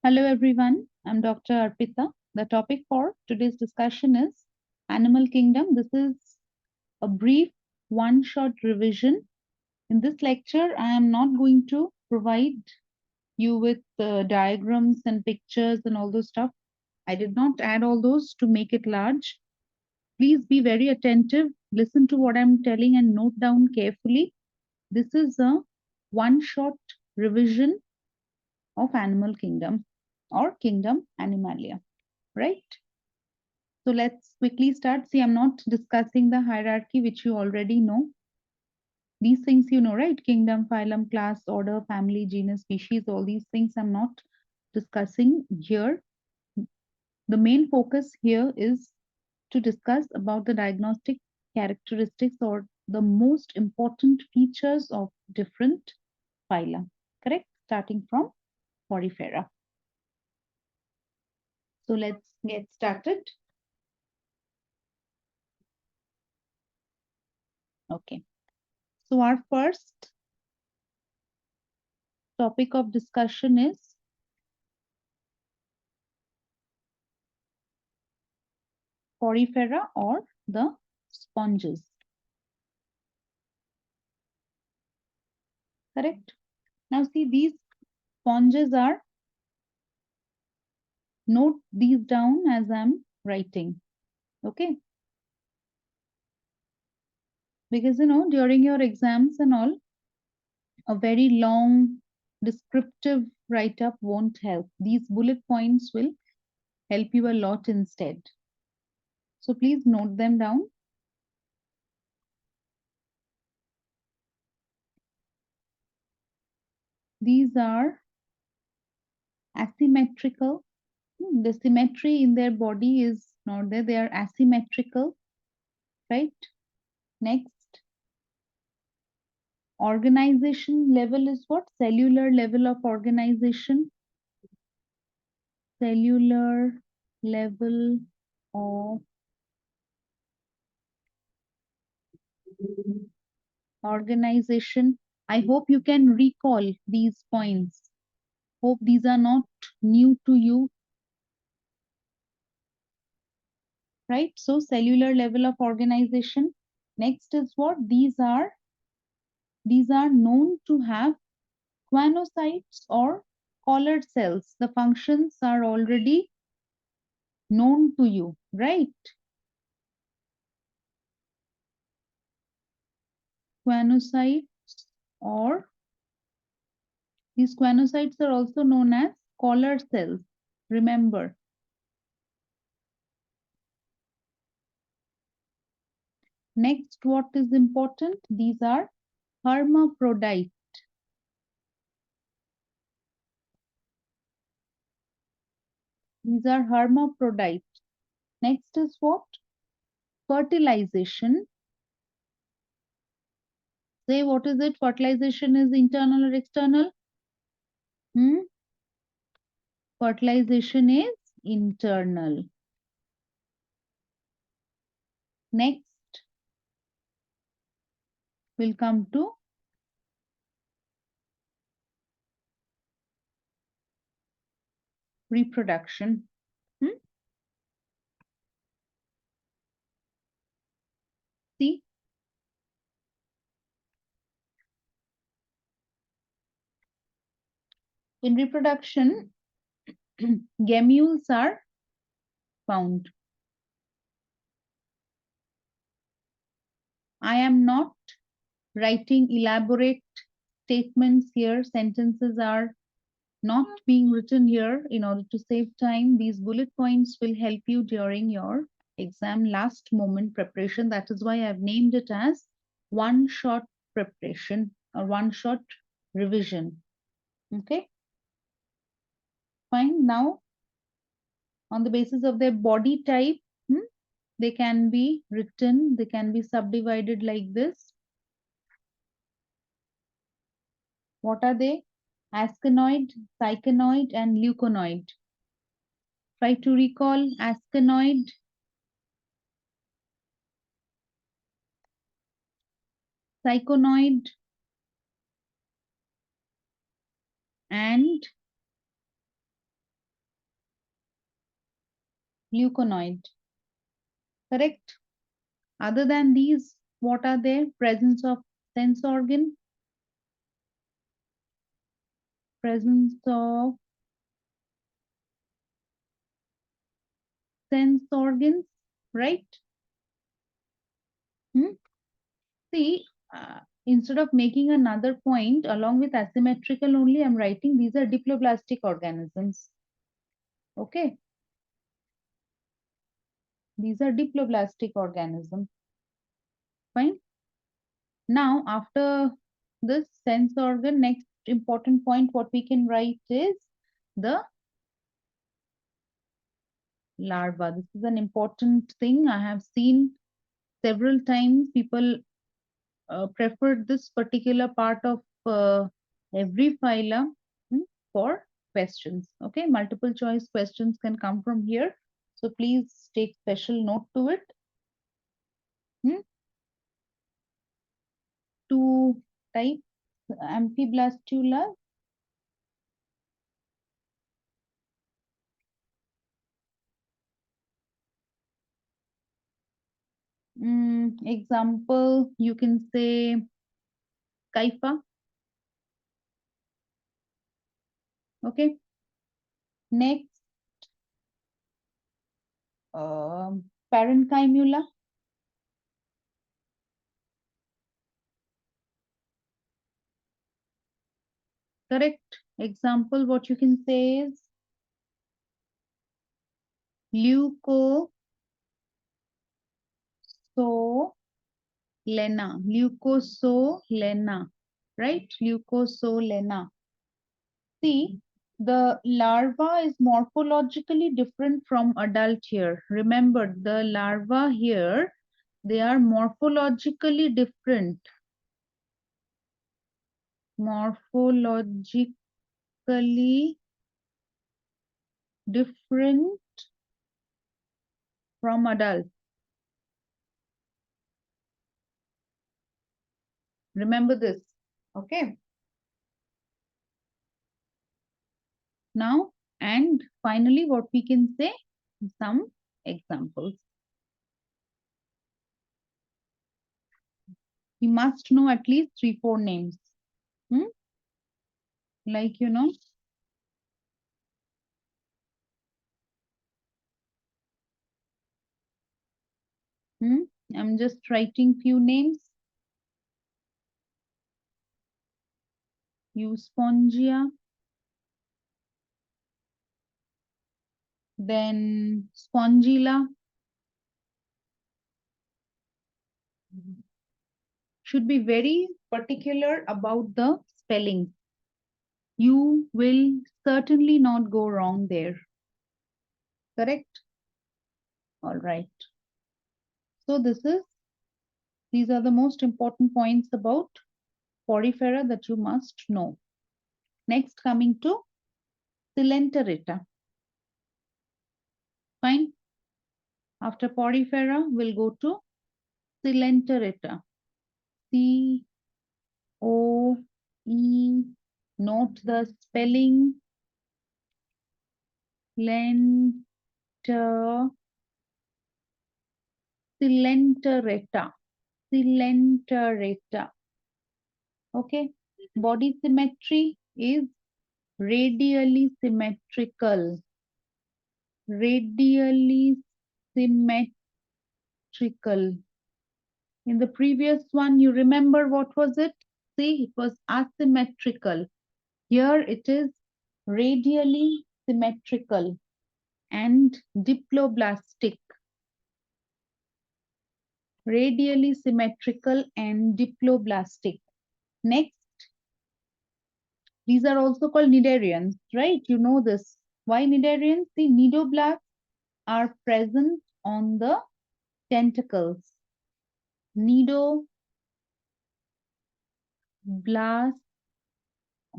Hello everyone, I'm Dr. Arpita. The topic for today's discussion is Animal Kingdom. This is a brief one-shot revision. In this lecture, I am not going to provide you with diagrams and pictures and all those stuff. I did not add all those to make it large. Please be very attentive, listen to what I'm telling and note down carefully. This is a one-shot revision of Animal Kingdom or Kingdom Animalia, right? So let's quickly start. See, I'm not discussing the hierarchy, which you already know. These things you know, right? Kingdom, phylum, class, order, family, genus, species, all these things I'm not discussing here. The main focus here is to discuss about the diagnostic characteristics or the most important features of different phyla, correct? Starting from Porifera. So let's get started. Okay. So our first topic of discussion is Porifera or the sponges. Correct? Now see, these sponges are, note these down as I'm writing. Okay? Because during your exams and all, a very long descriptive write-up won't help. These bullet points will help you a lot instead. So please note them down. These are asymmetrical. The symmetry in their body is not there. They are asymmetrical, right? Next, organization level is what? Cellular level of organization. Cellular level of organization. I hope you can recall these points. Hope these are not new to you, right? So cellular level of organization. Next is what? These are known to have choanocytes or collar cells. The functions are already known to you, right? Choanocytes, or these choanocytes are also known as collar cells. Remember. Next, what is important? These are hermaphrodite. These are hermaphrodite. Next is what? Fertilization. Say, what is it? Fertilization is internal or external? Fertilization is internal. Next, we'll come to reproduction. See, in reproduction, gamules are found. I am not writing elaborate statements here. Sentences are not being written here in order to save time. These bullet points will help you during your exam last moment preparation. That is why I've named it as one shot preparation or one shot revision. Okay. Fine. Now, on the basis of their body type, they can be written, they can be subdivided like this. What are they? Ascenoid, cycanoid, and leuconoid. Try to recall ascenoid, cycanoid, and leuconoid. Correct? Other than these, what are there? Presence of sense organ, presence of sense organs, right? Hmm? See, instead of making another point along with asymmetrical only, I'm writing these are diploblastic organisms. Okay, these are diploblastic organisms. Fine. Now, after this sense organ, next important point what we can write is the larva. This is an important thing. I have seen several times people preferred this particular part of every phyla for questions. Okay, multiple choice questions can come from here. So please take special note to it. Two types, amphiblastula. Example, you can say Kaifa. Okay. Next, parenchyma. Correct. Example, what you can say is leucosolena. Leucosolena. Right? Leucosolena. See, the larva is morphologically different from adult here. Remember, the larva here, they are morphologically different. Morphologically different from adults. Remember this. Okay. Now, and finally, what we can say, some examples. We must know at least 3-4 names. Like, I'm just writing few names. Euspongia. Then Spongilla. Should be very particular about the spelling. You will certainly not go wrong there. Correct? All right. So these are the most important points about Porifera that you must know. Next, coming to Coelenterata. Fine. After Porifera, we'll go to Coelenterata. C O E. Note the spelling. Coelenterata. Coelenterata. Okay. Body symmetry is radially symmetrical. Radially symmetrical. In the previous one, you remember what was it? See, it was asymmetrical. Here it is radially symmetrical and diploblastic. Radially symmetrical and diploblastic. Next, these are also called cnidarians, right? You know this. Why cnidarians? The cnidoblasts are present on the tentacles. Cnidoblasts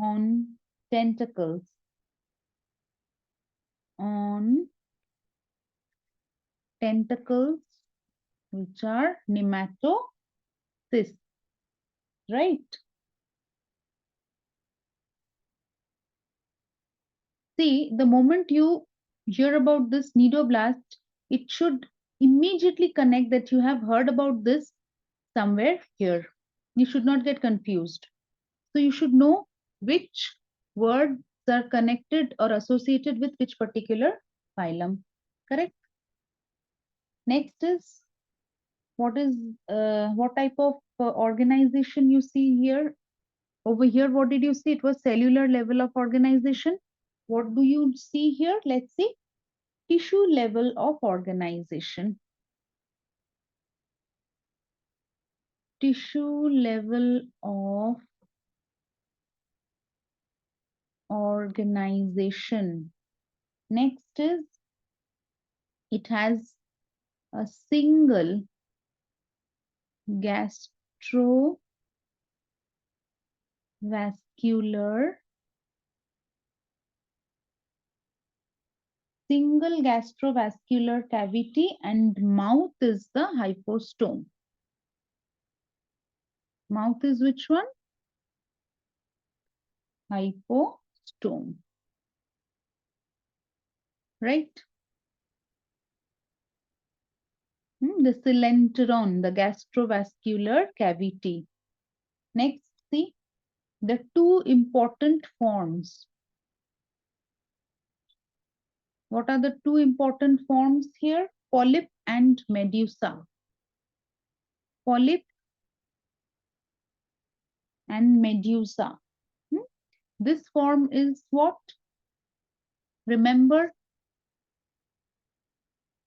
on tentacles. On tentacles, which are nematocysts, right? See, the moment you hear about this cnidoblast, it should immediately connect that you have heard about this somewhere here. You should not get confused. So you should know which words are connected or associated with which particular phylum. Correct? Next is what type of organization you see here. Over here, what did you see? It was cellular level of organization. What do you see here? Let's see. Tissue level of organization. Tissue level of organization. Next is it has a single gastrovascular cavity, and mouth is the hypostome. Mouth is which one? Hypostome. Right? The cylindron, the gastrovascular cavity. Next, see the two important forms. What are the two important forms here? Polyp and medusa. Polyp and medusa. This form is what? Remember,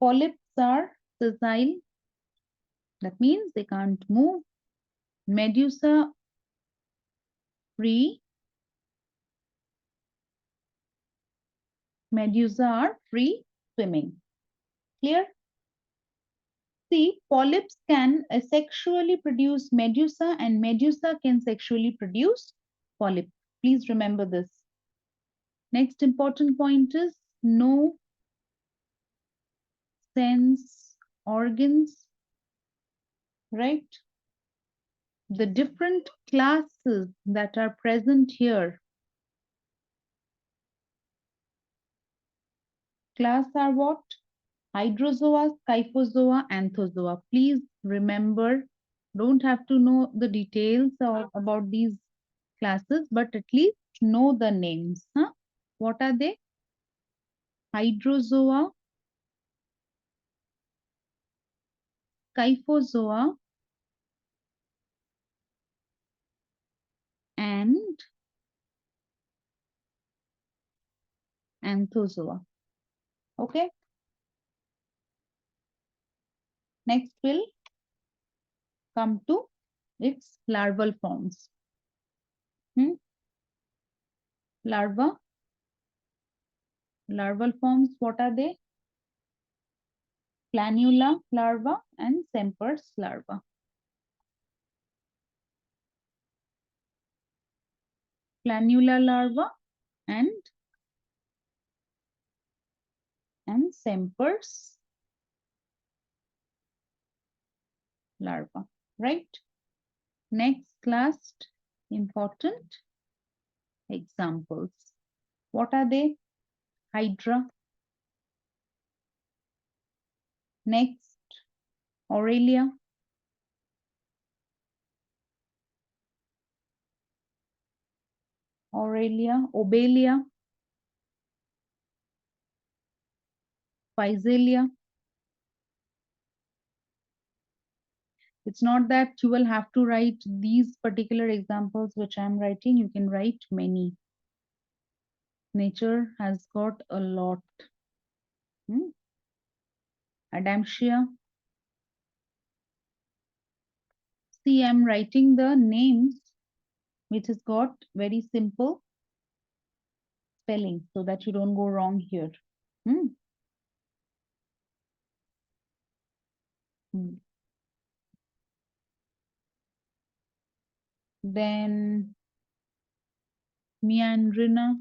polyps are sessile. That means they can't move. Medusa free. Medusa are free swimming. Clear? See, polyps can sexually produce medusa and medusa can sexually produce polyp. Please remember this. Next important point is no sense organs, right? The different classes that are present here. Class are what? Hydrozoa, Scyphozoa, Anthozoa. Please remember, don't have to know the details about these classes, but at least know the names. Huh? What are they? Hydrozoa, Scyphozoa, and Anthozoa. Okay. Next we'll come to its larval forms. Larval forms, what are they? Planula larva and Semper's larva. Planula larva and Semper's larva, right? Next, last important examples. What are they? Hydra. Next, Aurelia. Obelia, Physalia. It's not that you will have to write these particular examples which I'm writing. You can write many. Nature has got a lot. Adamsia. See, I'm writing the names which has got very simple spelling so that you don't go wrong here. Then Meandrina.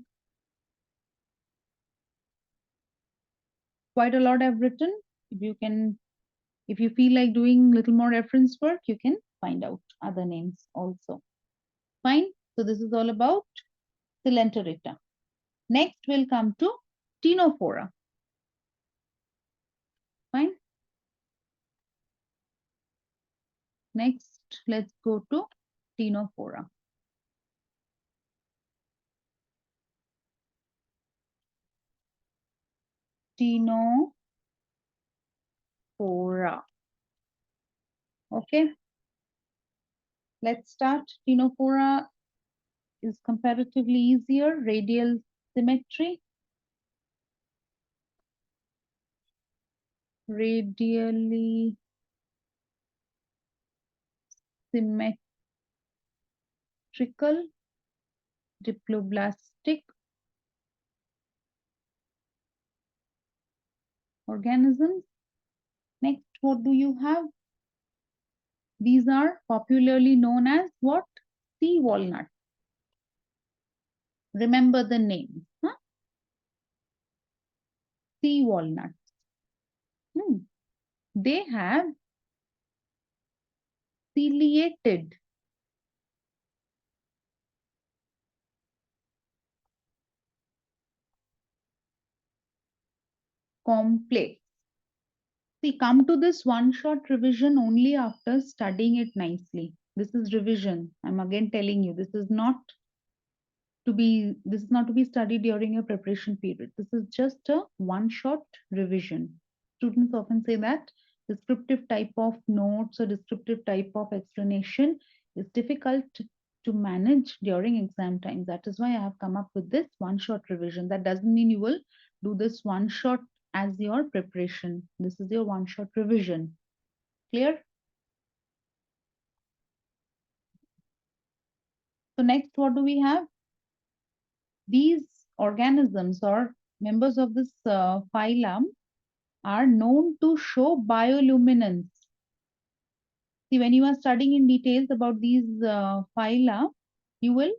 Quite a lot I've written. If you feel like doing little more reference work, you can find out other names also. Fine. So this is all about Coelenterata. Next we'll come to Ctenophora. Fine. Next, let's go to Ctenophora. Ctenophora. Okay. Let's start. Ctenophora is comparatively easier. Radial symmetry. Radially symmetrical, diploblastic organisms. Next, what do you have? These are popularly known as what? Sea walnut. Remember the name. Huh? Sea walnut. They have ciliated complex. See, come to this one-shot revision only after studying it nicely. This is revision. I'm again telling you, this is not to be studied during your preparation period. This is just a one-shot revision. Students often say that descriptive type of notes or descriptive type of explanation is difficult to manage during exam time. That is why I have come up with this one-shot revision. That doesn't mean you will do this one shot as your preparation. This is your one-shot revision. Clear? So next, what do we have? These organisms or members of this phylum are known to show bioluminescence. See, when you are studying in details about these phyla, you will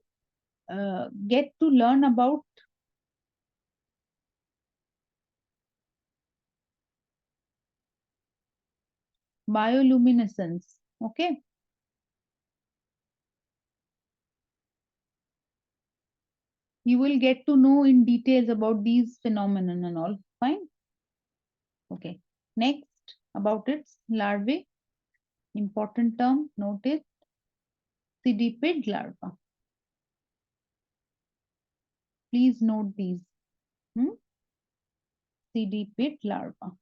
get to learn about bioluminescence. Okay. You will get to know in details about these phenomena and all. Fine. Okay. Next, about its larvae. Important term, notice cediped larva. Please note these. Cediped larva.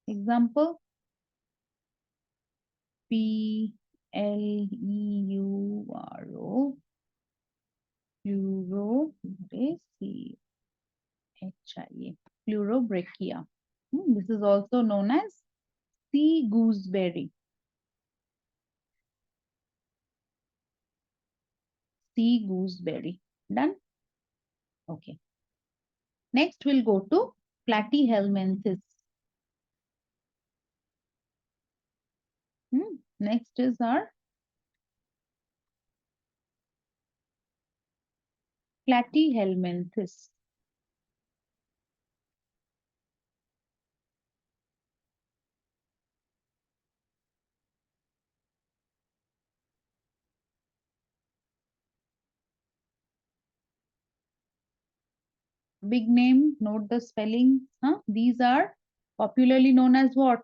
Example, Pleuro, Pleurobrachia. Pleurobrachia. This is also known as sea gooseberry. Sea gooseberry. Done? Okay. Next, we'll go to Platyhelminthes. Next is our Platyhelminthes. Big name, note the spelling. These are popularly known as what?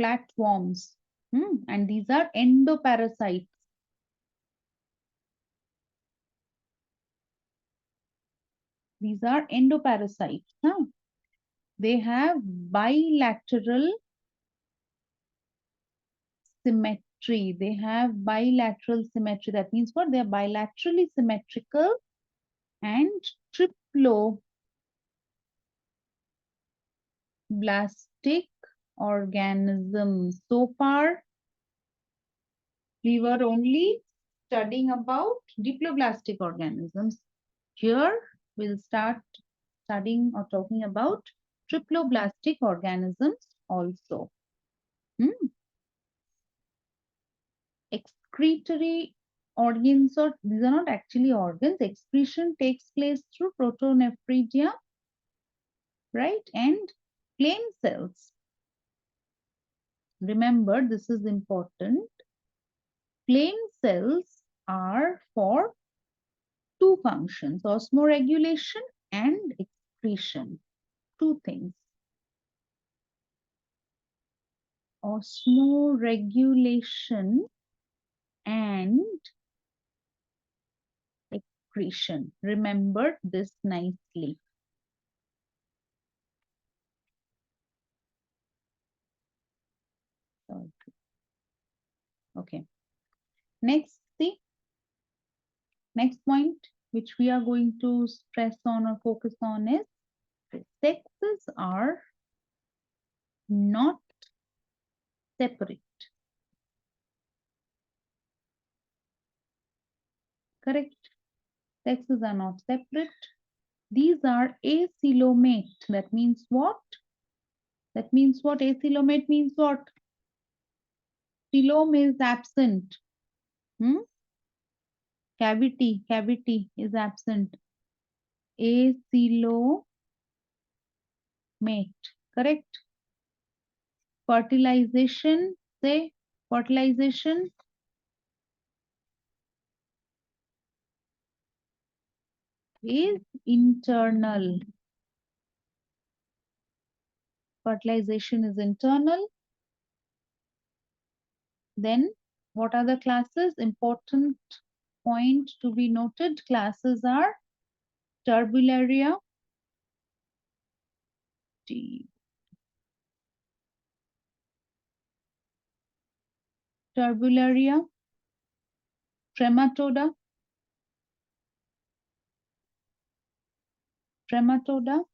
Flatworms. And these are endoparasites. These are endoparasites. They have bilateral symmetry. They have bilateral symmetry. That means what? They are bilaterally symmetrical and triploblastic organisms. So far, we were only studying about diploblastic organisms. Here, we'll start studying or talking about triploblastic organisms also. Excretory organs, or these are not actually organs. Excretion takes place through protonephridia, right? And flame cells. Remember, this is important. Flame cells are for two functions: osmoregulation and excretion. Two things. Osmoregulation and excretion. Remember this nicely. Okay. Next, see, next point which we are going to stress on or focus on is sexes are not separate. Correct? Sexes are not separate. These are acoelomate. That means what? That means what? Acoelomate means what? Coelom is absent. Cavity is absent. Acoelomate. Correct? Fertilization. Say fertilization is internal. Fertilization is internal. Then what are the classes? Important point to be noted. Classes are Turbularia, Turbularia, Trematoda, Trematoda,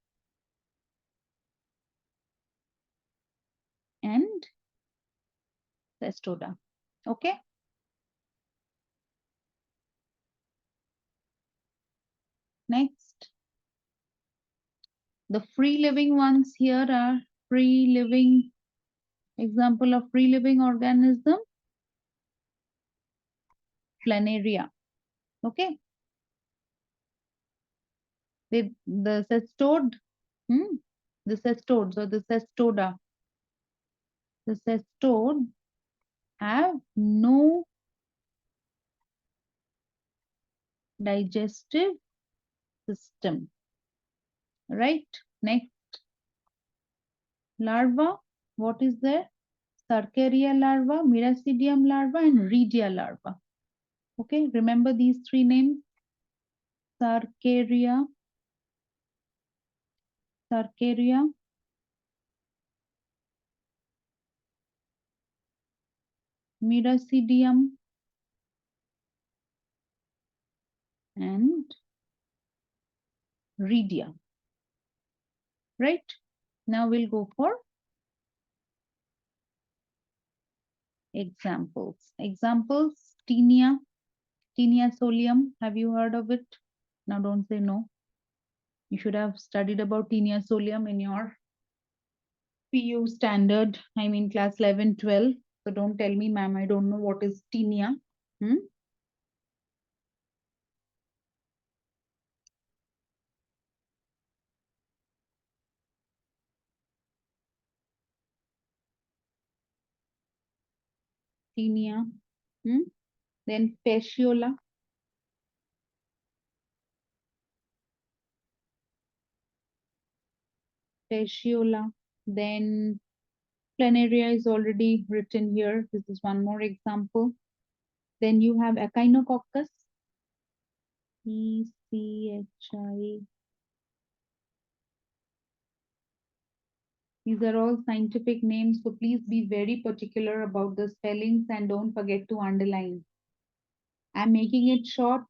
and Cestoda. Okay. Next, the free living ones here are free living, example of free living organism, Planaria. Okay. The cestode, the cestodes or the cestoda, the cestode have no digestive system. Right? Next, larva. What is there? Sarcaria larva, Miracidium larva, and Redia larva. Okay, remember these three names. Sarcaria, Sarcaria, Miracidium, and Redia. Right? Now we'll go for examples. Examples, Tinea, Tinea solium. Have you heard of it? Now don't say no. You should have studied about Tinea solium in your PU standard, I mean class 11, 12. So don't tell me, ma'am, I don't know what is tinea. Tinea. Then fasciola. Fasciola. Then planaria is already written here. This is one more example. Then you have echinococcus. ECHI. These are all scientific names, so please be very particular about the spellings and don't forget to underline. I'm making it short.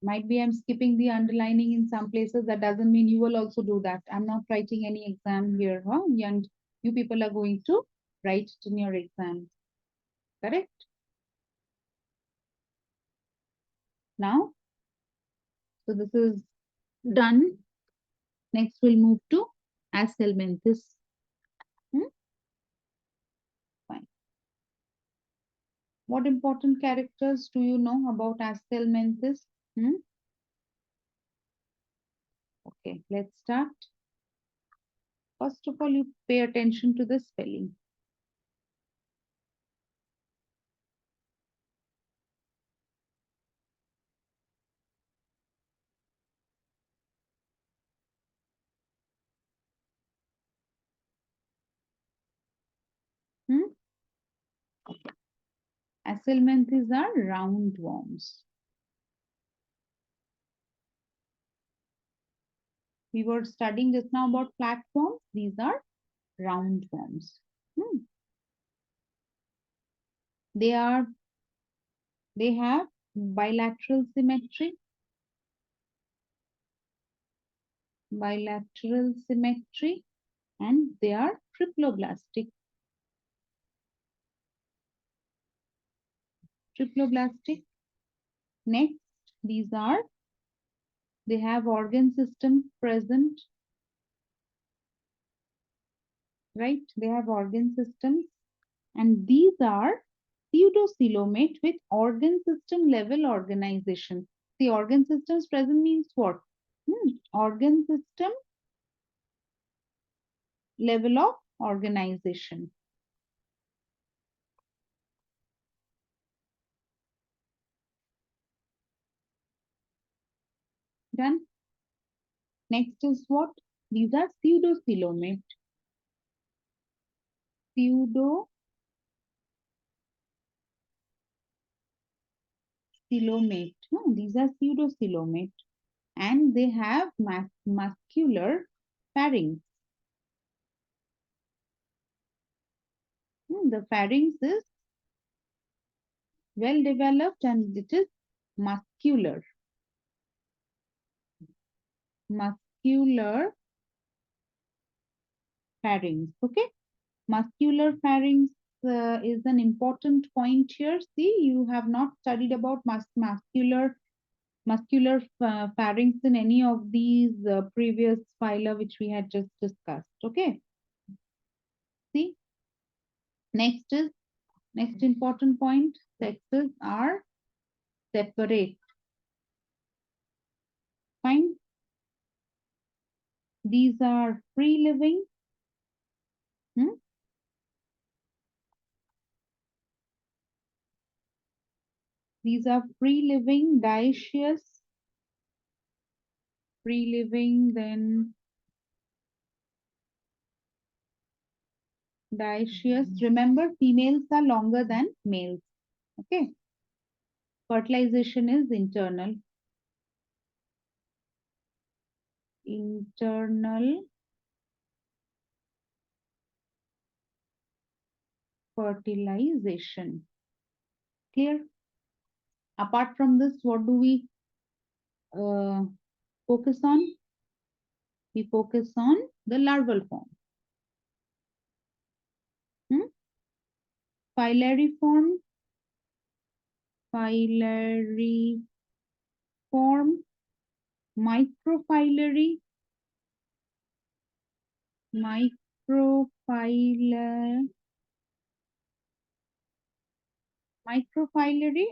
Might be I'm skipping the underlining in some places. That doesn't mean you will also do that. I'm not writing any exam here, huh? And you people are going to write it in your exam. Correct? Now, so this is done. Next, we'll move to Ashelminthes. Fine. What important characters do you know about Ashelminthes? Okay, let's start. First of all, you pay attention to the spelling. Acelmanthes are roundworms. We were studying just now about flatworms. These are roundworms. Hmm. They have bilateral symmetry, and they are triploblastic. Next, they have organ system present, right? They have organ systems, and these are pseudocoelomate with organ system level organization. The organ systems present means what? Organ system level of organization. Done. Next is what? These are pseudocoelomate. Pseudocoelomate. No, these are pseudocoelomate, and they have muscular pharynx. The pharynx is well developed and it is muscular. Muscular pharynx. Okay. Muscular pharynx is an important point here. See, you have not studied about muscular pharynx in any of these previous phyla which we had just discussed. Okay. See, next important point. Sexes are separate. Fine. These are free living. These are free living, dioecious, then dioecious. Remember, females are longer than males. Okay. Fertilization is internal. Internal fertilization. Clear? Apart from this, what do we focus on? We focus on the larval form. Filariform, microphyllary,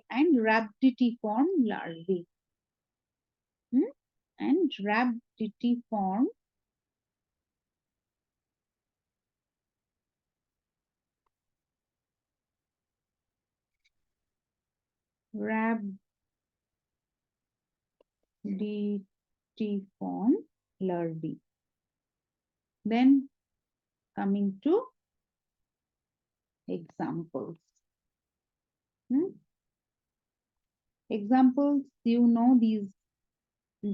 and rhabditiform larvae. And rhabditiform larvae. Then coming to examples. Examples, you know, these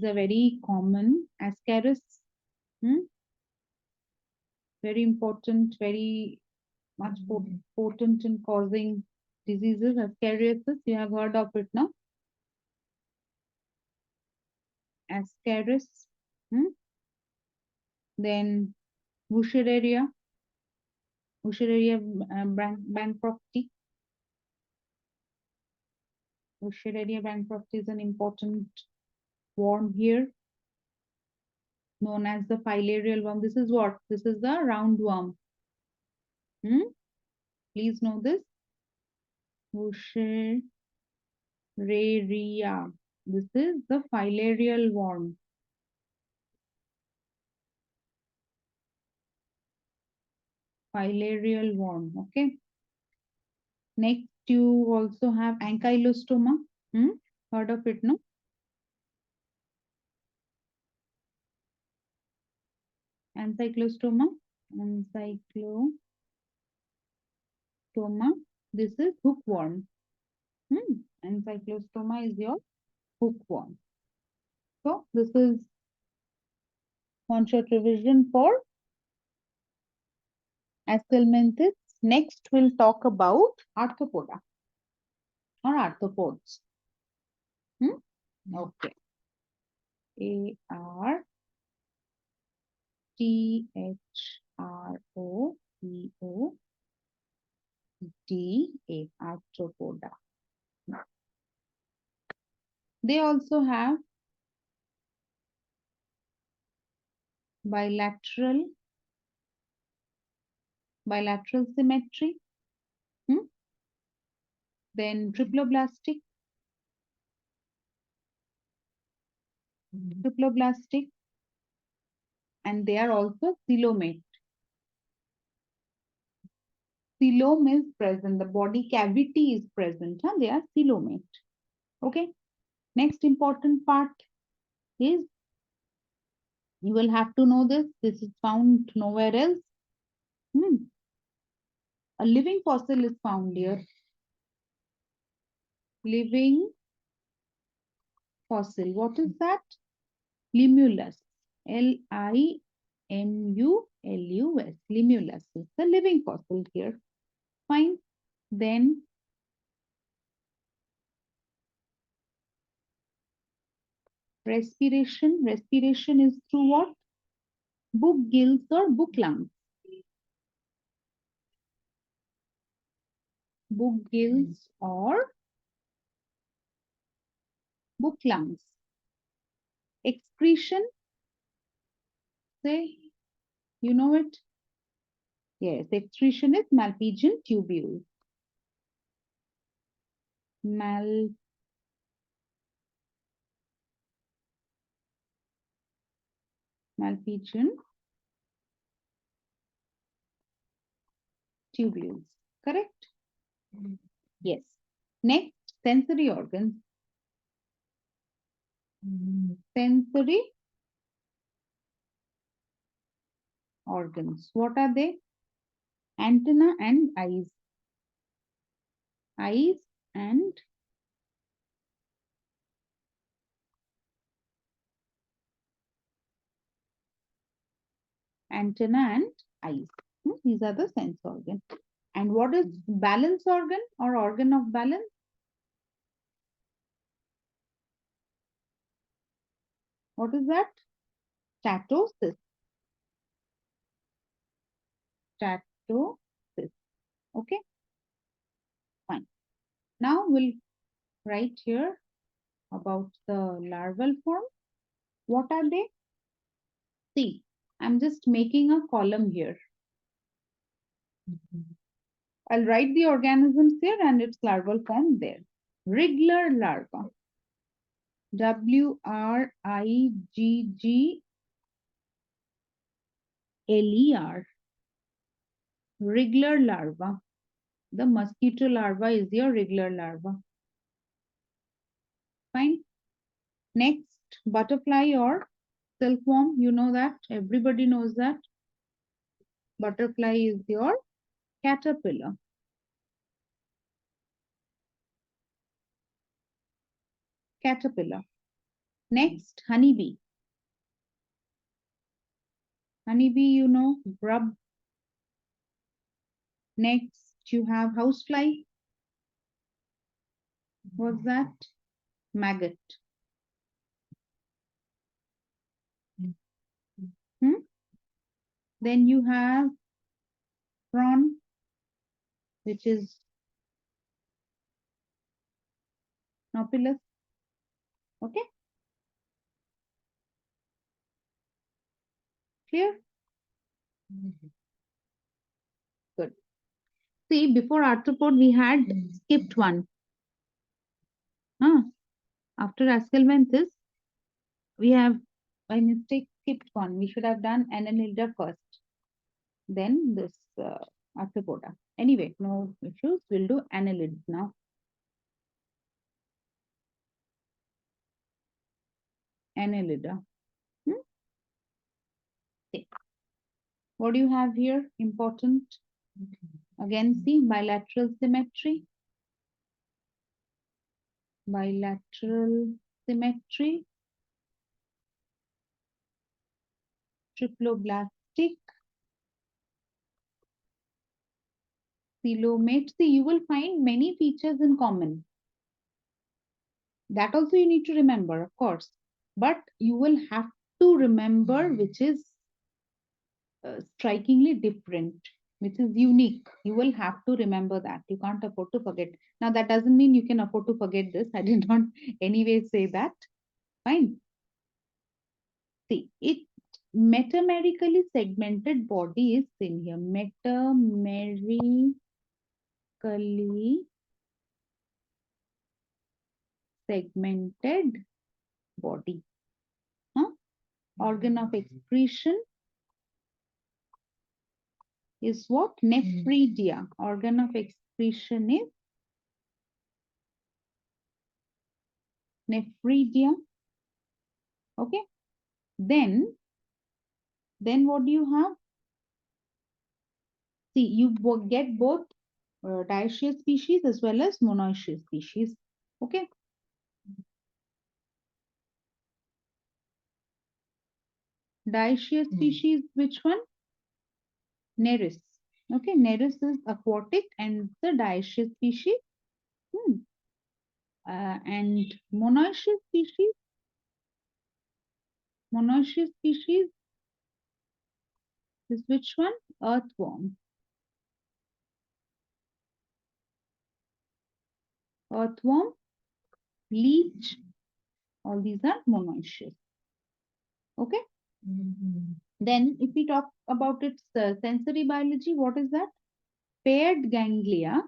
are very common. Ascaris, very important, very much potent in causing diseases. Ascariasis, you have heard of it now. Ascaris. Then Wuchereria bancrofti. Wuchereria bancrofti is an important worm here, known as the filarial worm. This is what? This is the roundworm. Please know this. Wuchereria. This is the filarial worm. Filarial worm. Okay. Next, you also have ankylostoma. Heard of it, no? Ankylostoma. This is hookworm. Ancylostoma is your hookworm. So this is one-shot revision for Ascomyces. Next, we'll talk about arthropoda or arthropods. Okay. Arthropoda. Arthropoda. They also have bilateral symmetry. Then triploblastic, and they are also coelomate. Coelom is present, the body cavity is present, they are coelomate. Okay. Next important part is, you will have to know this. This is found nowhere else. A living fossil is found here. Living fossil. What is that? Limulus. Limulus. Limulus is the living fossil here. Fine. Then respiration. Respiration is through what? Book gills or book lungs. Book gills or book lungs. Excretion. Say, you know it? Yes, excretion is Malpighian tubule. Malpighian tubules. Correct? Yes. Next, sensory organs. Sensory organs. What are they? Antenna and eyes. Eyes and antenna and eyes. These are the sense organs. And what is balance organ or organ of balance? What is that? Statocyst. Statocyst. Okay, fine. Now we'll write here about the larval form. What are they? See, I'm just making a column here. I'll write the organisms here and its larval form there. Wriggler larva. Wriggler. Wriggler larva. The mosquito larva is your wriggler larva. Fine. Next, butterfly or silkworm. You know that. Everybody knows that. Butterfly is your caterpillar. Next, honeybee. Honeybee, you know, grub. Next, you have housefly. What's that? Maggot. Then you have prawn, which is Nautilus. Okay. Clear? Good. See, before arthropod, we had skipped one. After Ascomyces, we have by mistake skipped one. We should have done Annelida first, then this arthropoda. Anyway, no issues. We'll do annelids now. Annelida. Okay. What do you have here? Important. Again, see bilateral symmetry. bilateral symmetry, triploblastic, coelomate. See, you will find many features in common. That also you need to remember, of course. But you will have to remember which is strikingly different, which is unique. You will have to remember that. You can't afford to forget. Now, that doesn't mean you can afford to forget this. I did not anyway say that. Fine. See, it metamerically segmented body is in here. Metamerically segmented body. Huh? Organ of excretion is what? Nephridia. Organ of excretion is nephridia. Okay. Then what do you have? See, you get both dioecious species as well as monoecious species. Okay. Dioecious species, which one? Nereis. Okay, Nereis is aquatic and the dioecious species. And monoecious species is which one? Earthworm. Earthworm, leech, all these are monoecious. Okay. Then if we talk about its sensory biology, what is that? Paired ganglia.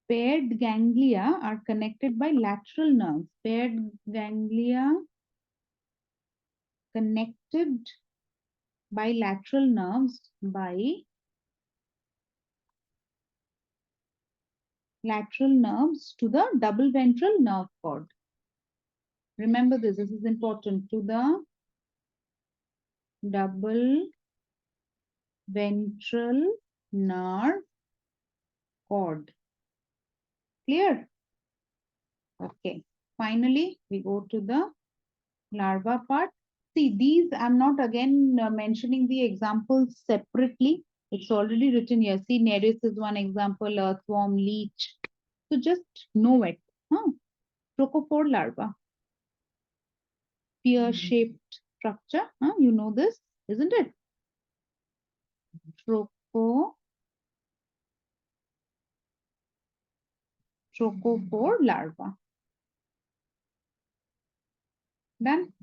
Paired ganglia are connected by lateral nerves. Paired ganglia connected by lateral nerves to the double ventral nerve cord. Remember this is important, to the double ventral nerve cord. Clear? Okay. Finally, we go to the larva part. See, these I'm not again mentioning the examples separately. It's already written here. See, Nereis is one example, earthworm, leech. So just know it. Huh? Trochophore larva. Pear-shaped structure. Huh? You know this, isn't it? Trochophore larva. Done?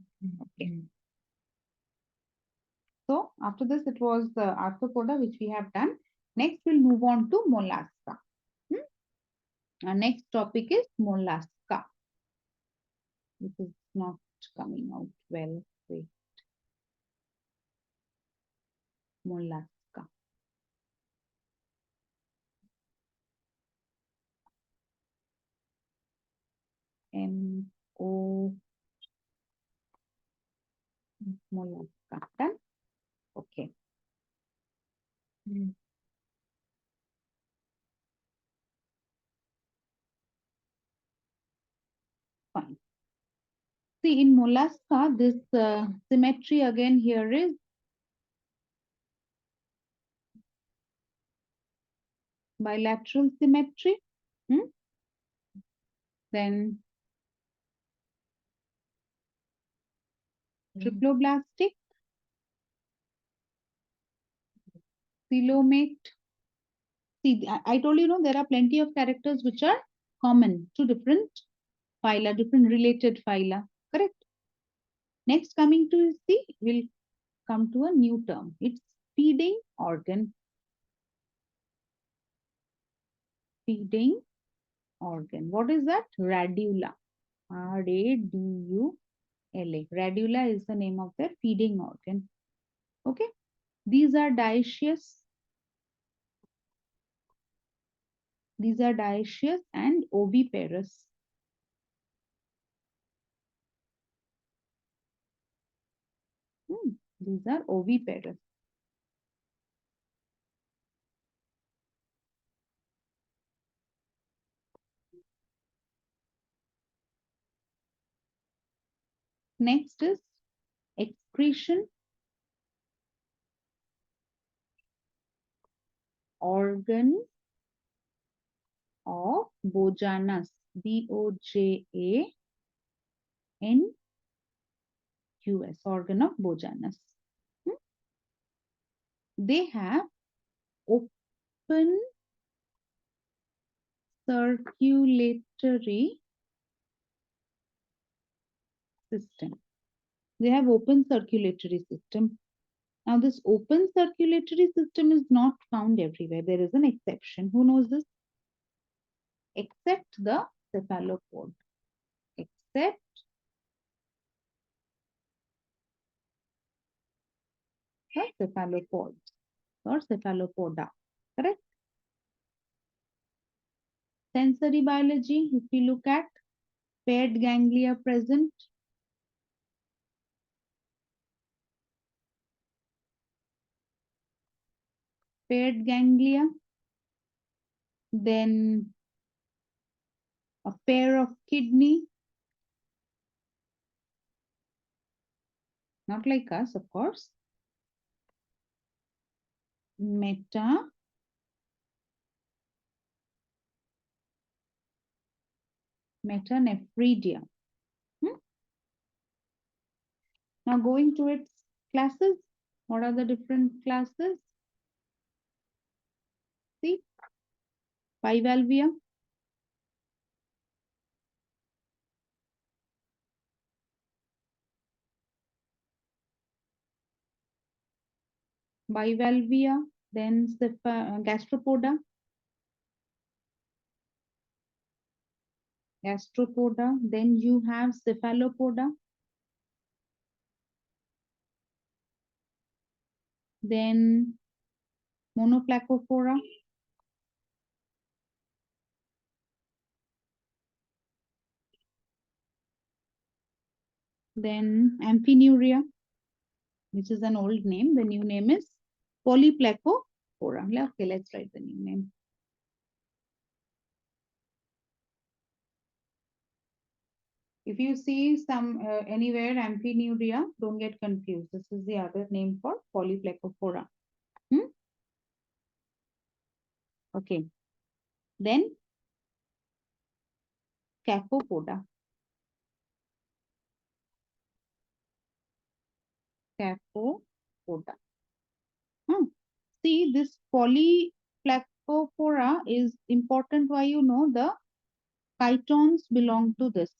Okay. So after this, it was the arthropoda, which we have done. Next, we'll move on to mollusca. Our next topic is mollusca. This is not coming out well. Wait. Mollusca. M-O mollusca. Done? Okay. Fine. See, in mollusca, this symmetry again here is bilateral symmetry. Then triploblastic, coelomate. See, I told you, there are plenty of characters which are common to different phyla, different related phyla. Correct? Next, coming to is we'll come to a new term. It's feeding organ. Feeding organ. What is that? Radula. R-A-D-U-L-A. Radula is the name of their feeding organ. Okay. These are dioecious. These are dioecious and oviparous. These are oviparous. Next is excretion, organ of Bojanus, Bojanus, organ of Bojanus. They have open circulatory system. They have open circulatory system. Now, this open circulatory system is not found everywhere. There is an exception. Who knows this? Except the cephalopod. Except the cephalopods or cephalopoda. Correct? Sensory biology, if we look at paired ganglia present, paired ganglia, then a pair of kidney, not like us, of course, metanephridia. Now going to its classes, what are the different classes? See, bivalvia, then gastropoda, then you have cephalopoda, then monoplacophora, then amphinuria, which is an old name. The new name is polyplacophora. Okay, let's write the new name. If you see some anywhere amphinuria, don't get confused. This is the other name for polyplacophora. Okay. Then Capopoda. Capopoda. See, this polyplacophora is important. Why? You know, the chitons belong to this.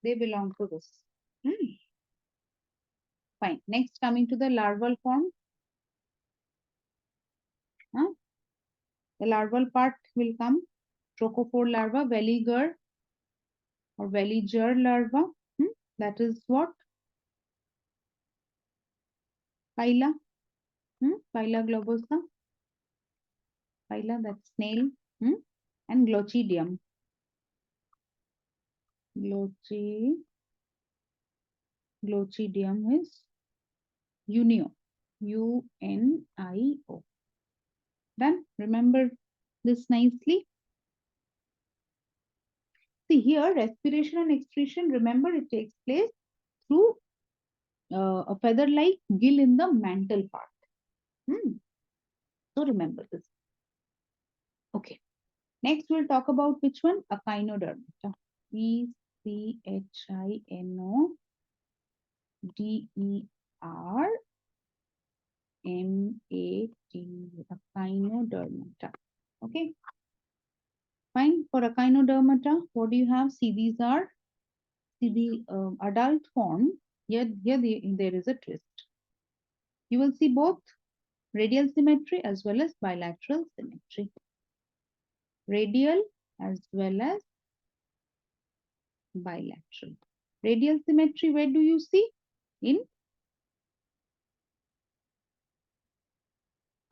They belong to this. Fine. Next, coming to the larval form. The larval part will come. Trochophore larva, veliger or veliger larva. That is what? Phyla. Phyla globosa. Phyla, that's snail. And glochidium. Glochidium is unio. UNIO. Done? Remember this nicely. See here, respiration and excretion, remember it takes place through a feather-like gill in the mantle part. So remember this. Okay. Next, we'll talk about which one? Echinodermata. Echinodermata. Echinodermata. Okay. Fine. For echinodermata, what do you have? See, these are the adult form. Here there is a twist. You will see both radial symmetry as well as bilateral symmetry. Radial as well as bilateral. Radial symmetry, where do you see? In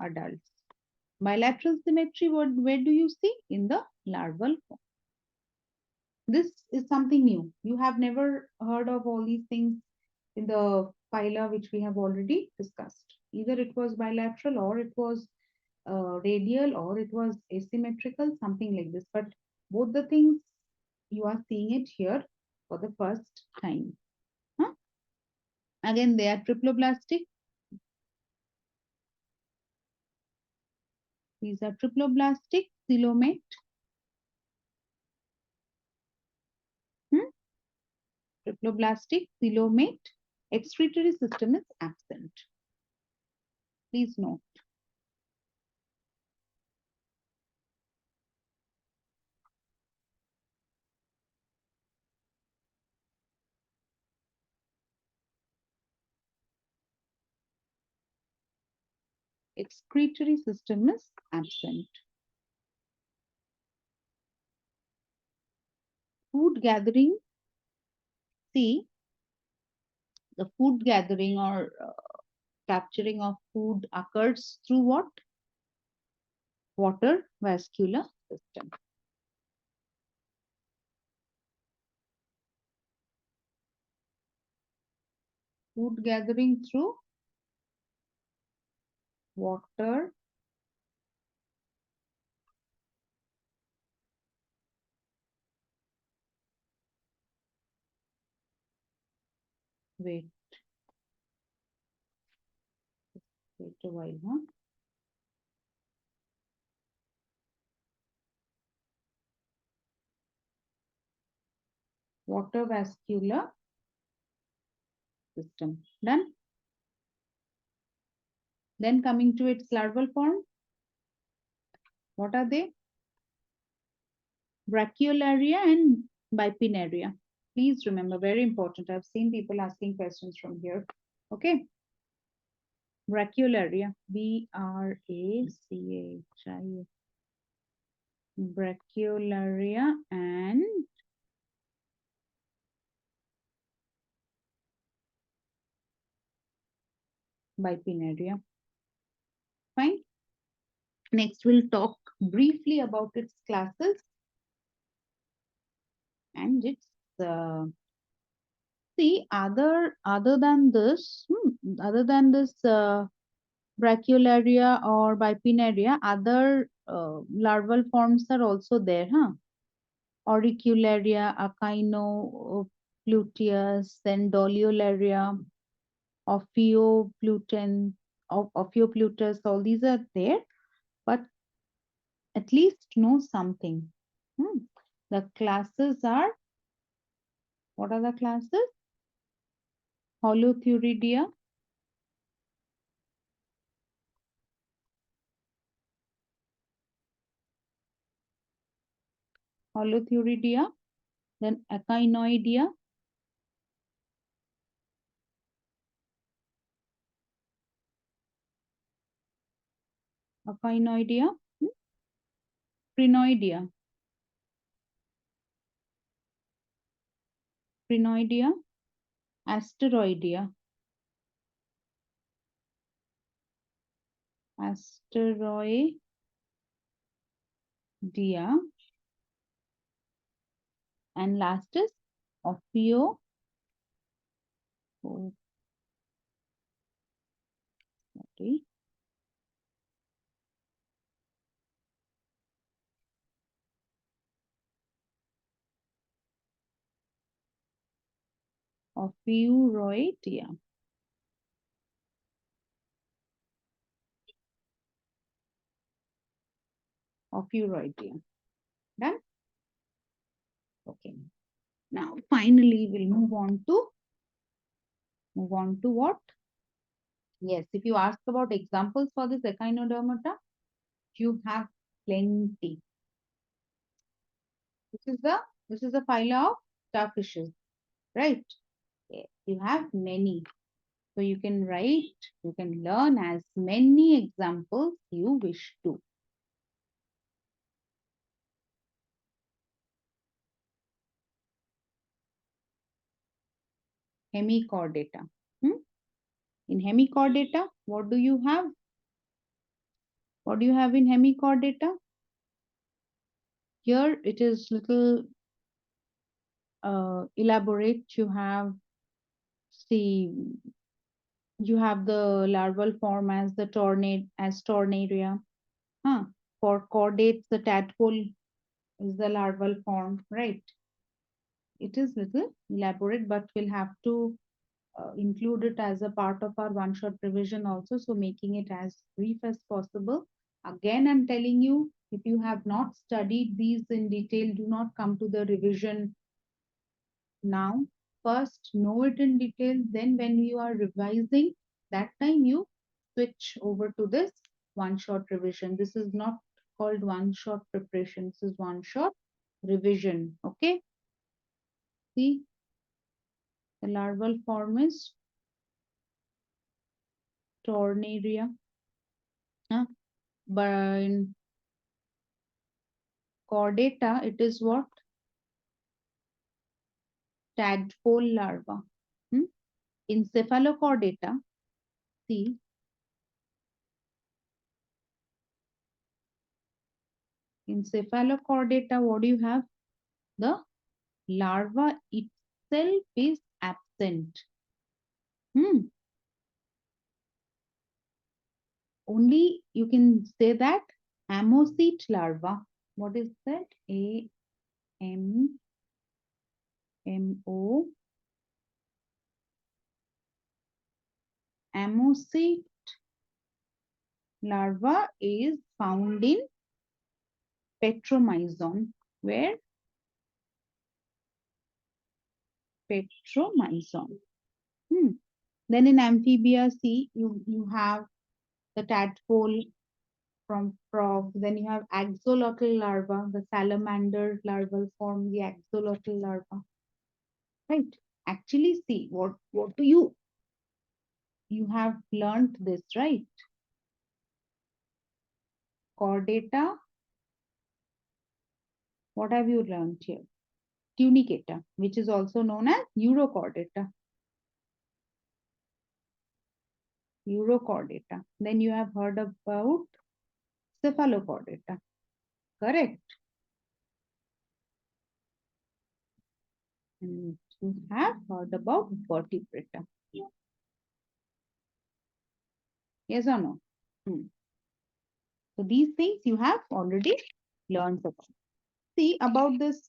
adults. Bilateral symmetry, where do you see? In the larval form. This is something new. You have never heard of all these things in the phyla which we have already discussed. Either it was bilateral or it was radial or it was asymmetrical, something like this. But both the things you are seeing it here for the first time. Huh? Again, they are triploblastic. These are triploblastic coelomate. Triploblastic coelomate. Excretory system is absent. Please note. Excretory system is absent. Food gathering. See, the food gathering or capturing of food occurs through what? Water vascular system. Food gathering through water wait wait a while, huh? Water vascular system. Done. Then coming to its larval form, what are they? Brachiolaria and bipinnaria. Please remember, very important. I've seen people asking questions from here. Okay. Brachiolaria. B-R-A-C-H-I-A. Brachiolaria and bipinnaria. Fine. Next, we'll talk briefly about its classes and its see other than this brachiolaria or bipinnaria, other larval forms are also there, huh? Auricularia, Echinopluteus, then Doliolaria, Ophioplutus, all these are there, but at least know something. The classes are, what are the classes? Holothuridia, then Echinoidea, Crinoidea, Asteroidea, and last is Ophio. Oh, sorry. Ophiuroidea. Done? Okay. Now, finally, we'll move on to what? Yes, if you ask about examples for this echinodermata, you have plenty. This is the phyla of starfishes, right? Yes, you have many. So you can write, you can learn as many examples you wish to. Hemichordata. In hemichordata, what do you have? What do you have in hemichordata? Here it is little elaborate. You have, see, you have the larval form as the tornaria. For chordates, the tadpole is the larval form, right? it is little elaborate, but we'll have to include it as a part of our one shot revision also. So making it as brief as possible. Again, I'm telling you, if you have not studied these in detail, do not come to the revision now. First, know it in detail. Then when you are revising, that time you switch over to this one shot revision. This is not called one shot preparation. This is one shot revision. Okay. See, the larval form is Tornaria. But in chordata, it is what? Tadpole larva. Hmm? In cephalochordata, see, in cephalochordata, what do you have? The larva itself is absent. Hmm. Only you can say that amocyte larva. What is that? A-M-M-O. Amocyte larva is found in petromyzon. Where? Petromyzon. Hmm. Then in amphibia, see, you have the tadpole from frog. Then you have axolotl larva, the salamander larval form, the axolotl larva. Right? Actually, see, what do you have learned this, right? Chordata, what have you learned here? Tunicata, which is also known as Urochordata. Urochordata. Then you have heard about Cephalochordata. Correct. And you have heard about Vertebrata. Yes or no? Hmm. So these things you have already learned about. See about this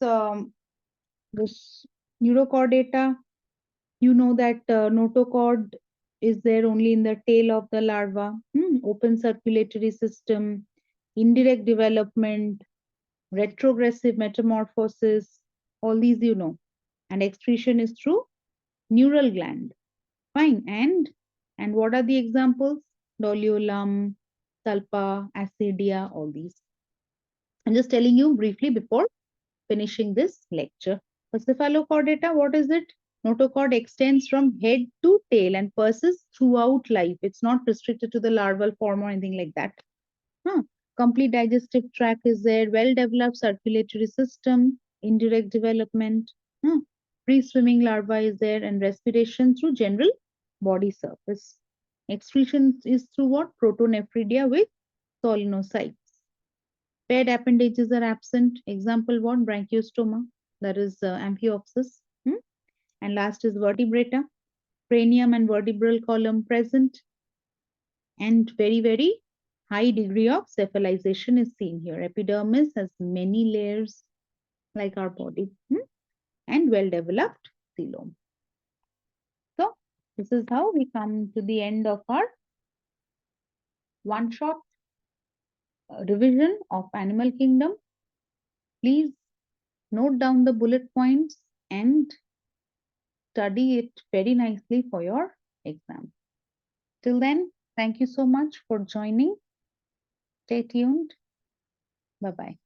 neurochordata. You know that notochord is there only in the tail of the larva. Open circulatory system, indirect development, retrogressive metamorphosis. All these you know. And excretion is through neural gland. Fine. And what are the examples? Doliolum, Salpa, Acidia, all these. I'm just telling you briefly before finishing this lecture. For cephalochordata, what is it? Notochord extends from head to tail and persists throughout life. It's not restricted to the larval form or anything like that. Complete digestive tract is there, well-developed circulatory system, indirect development. Free-swimming larva is there, and respiration through general body surface. Excretion is through what? Protonephridia with solenocytes. Paired appendages are absent. Example what? Branchiostoma, that is Amphioxus. And last is vertebrata. Cranium and vertebral column present. And very, very high degree of cephalization is seen here. Epidermis has many layers like our body. And well-developed coelom. So this is how we come to the end of our one-shot revision of Animal Kingdom. Please note down the bullet points and study it very nicely for your exam. Till then, thank you so much for joining. Stay tuned. Bye-bye.